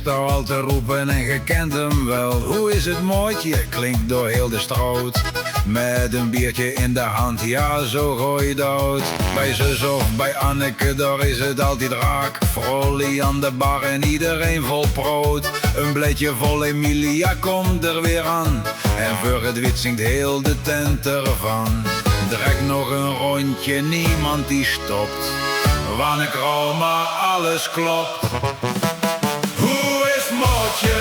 nou al te roepen en je kent hem wel. Hoe is het mooitje, klinkt door heel de straat. Met een biertje in de hand, ja zo gooi dood. Bij zus of bij Anneke, daar is het altijd raak. Vrolie aan de bar en iedereen vol brood. Een bledje vol Emilia komt er weer aan. En voor het wit zingt heel de tent ervan. Trek nog een rondje, niemand die stopt. Wanneer maar alles klopt. Hoe is Mootje?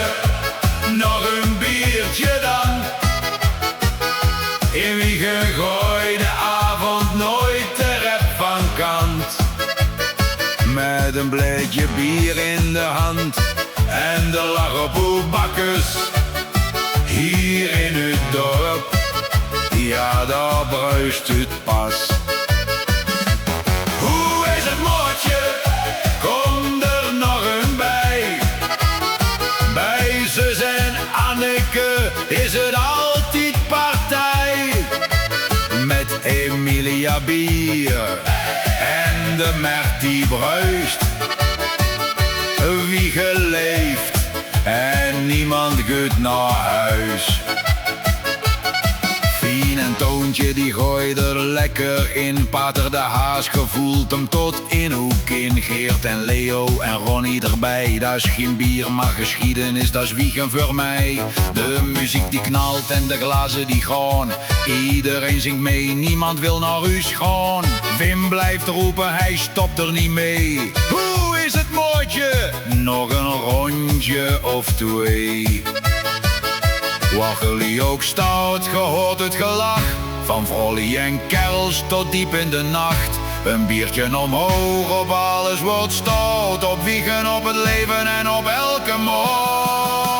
Nog een biertje dan? In wie gegooid de avond nooit de rep van kant. Met een bledje bier in de hand en de lach op uw bakkes. Hier in het dorp, ja daar bruist het pas. Hoe is het Mootje? Kom er nog een bij. Bij zus en Anneke is het altijd partij. Met Emilia bier en de Mert die bruist. Wie geleefd en niemand gaat naar huis. Fien en Toontje die gooide er lekker in. Pater de Haas gevoelt hem tot in hoek in. Geert en Leo en Ronnie erbij. Dat is geen bier maar geschiedenis, dat is wiegen voor mij. De muziek die knalt en de glazen die gaan. Iedereen zingt mee, niemand wil naar huis gaan. Wim blijft roepen, hij stopt er niet mee. Hoe is het Mootje? Nog een rondje of twee. Waggeli ook stout, gehoord het gelach. Van vrolie en kerels tot diep in de nacht. Een biertje omhoog, op alles wordt stout. Op wiegen, op het leven en op elke morgen.